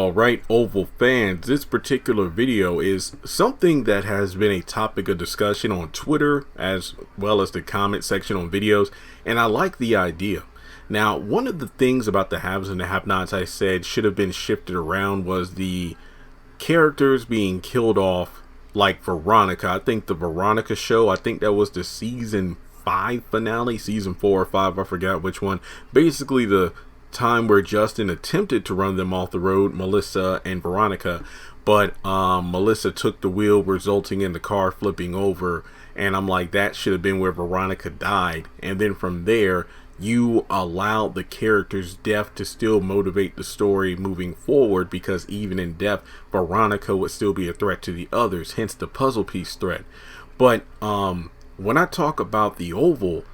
All right, Oval fans, this particular video is something that has been a topic of discussion on Twitter as well as the comment section on videos, and I like the idea. Now, one of the things about the haves and the have-nots I said should have been shifted around was the characters being killed off, like Veronica. I think the Veronica show, I think that was the season 5 finale, season 4 or 5, I forgot which one. Basically the time where Justin attempted to run them off the road, Melissa and Veronica, but Melissa took the wheel, resulting in the car flipping over, and I'm like, that should have been where Veronica died. And then from there, you allowed the character's death to still motivate the story moving forward, because even in death, Veronica would still be a threat to the others, hence the puzzle piece threat. But when I talk about the Oval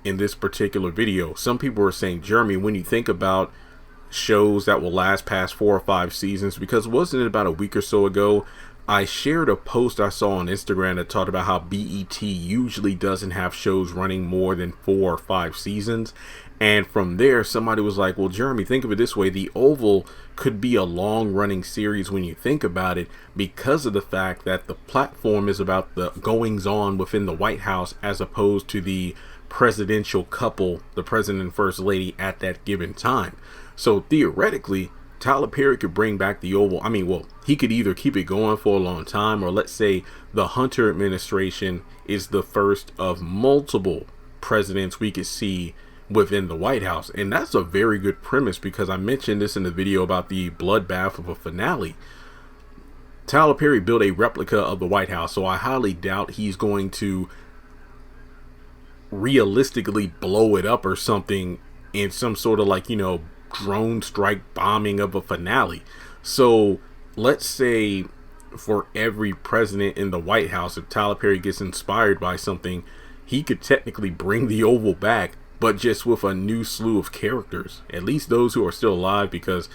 in this particular video, some people are saying, Jeremy, when you think about shows that will last past 4 or 5 seasons, because wasn't it about a week or so ago I shared a post I saw on Instagram that talked about how BET usually doesn't have shows running more than 4 or 5 seasons. And from there, somebody was like, well, Jeremy, think of it this way. The Oval could be a long running series when you think about it, because of the fact that the platform is about the goings on within the White House as opposed to the presidential couple, the president and first lady at that given time. So theoretically, Tyler Perry could bring back the Oval. I mean, well, he could either keep it going for a long time, or let's say the Hunter administration is the first of multiple presidents we could see within the White House. And that's a very good premise, because I mentioned this in the video about the bloodbath of a finale. Tyler Perry built a replica of the White House, so I highly doubt he's going to realistically blow it up or something in some sort of, like, you know, drone strike bombing of a finale. So let's say for every president in the White House, if Tyler Perry gets inspired by something, he could technically bring the Oval back, but just with a new slew of characters, at least those who are still alive, because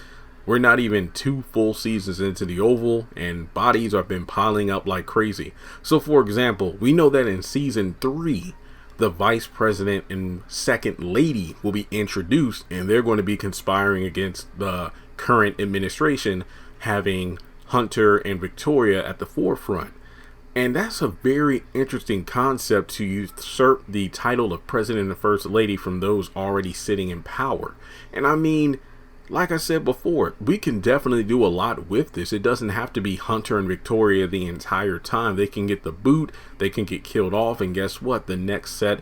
we're not even 2 full seasons into the Oval and bodies have been piling up like crazy. So for example, we know that in season 3 the vice president and second lady will be introduced, and they're going to be conspiring against the current administration, having Hunter and Victoria at the forefront. And that's a very interesting concept, to usurp the title of president and first lady from those already sitting in power. And I mean, like I said before, we can definitely do a lot with this. It doesn't have to be Hunter and Victoria the entire time. They can get the boot, they can get killed off, and guess what? The next set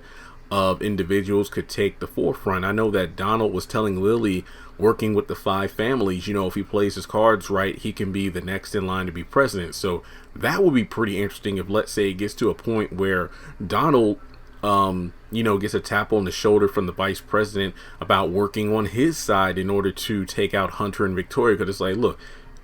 of individuals could take the forefront. I know that Donald was telling Lily, working with the 5 families, you know, if he plays his cards right, he can be the next in line to be president. So that would be pretty interesting if, let's say, it gets to a point where Donald you know, gets a tap on the shoulder from the vice president about working on his side in order to take out Hunter and Victoria. Because it's like, look,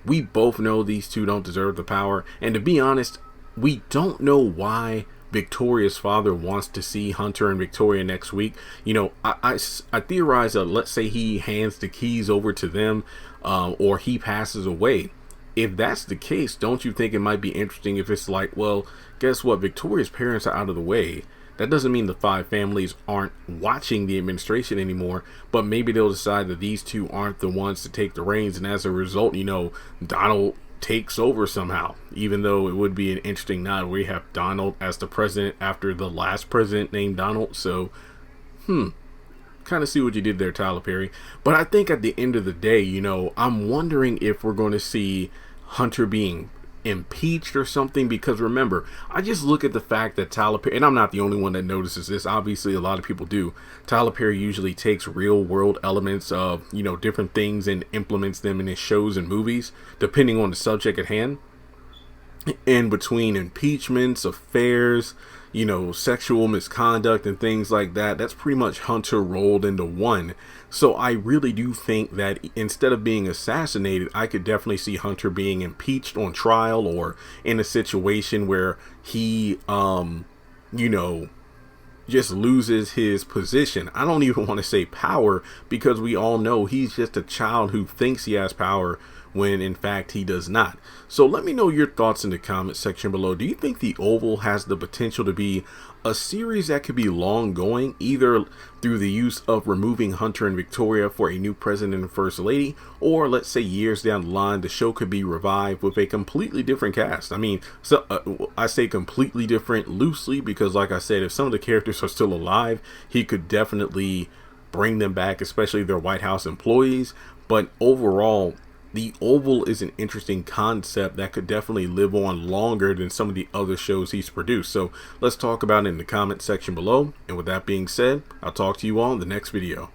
we both know these two don't deserve the power. And to be honest, we don't know why Victoria's father wants to see Hunter and Victoria next week. You know, I theorize that, let's say he hands the keys over to them, or he passes away. If that's the case, don't you think it might be interesting if it's like, well, guess what? Victoria's parents are out of the way. That doesn't mean the 5 families aren't watching the administration anymore, but maybe they'll decide that these two aren't the ones to take the reins, and as a result, you know, Donald takes over somehow, even though it would be an interesting nod where we have Donald as the president after the last president named Donald. So, kind of see what you did there, Tyler Perry. But I think at the end of the day, you know, I'm wondering if we're going to see Hunter being impeached or something, because remember, I just look at the fact that Tyler Perry, and I'm not the only one that notices this, obviously a lot of people do, Tyler Perry usually takes real world elements of, you know, different things and implements them in his shows and movies depending on the subject at hand. And between impeachments, affairs, you know, sexual misconduct and things like that, that's pretty much Hunter rolled into one. So I really do think that instead of being assassinated, I could definitely see Hunter being impeached on trial, or in a situation where he, you know, just loses his position. I don't even want to say power, because we all know he's just a child who thinks he has power when in fact he does not. So let me know your thoughts in the comment section below. Do you think the Oval has the potential to be a series that could be long going, either through the use of removing Hunter and Victoria for a new president and first lady, or let's say years down the line the show could be revived with a completely different cast? I mean, I say completely different loosely because, like I said, if some of the characters are still alive, he could definitely bring them back, especially their White House employees. But overall, the Oval is an interesting concept that could definitely live on longer than some of the other shows he's produced. So let's talk about it in the comment section below. And with that being said, I'll talk to you all in the next video.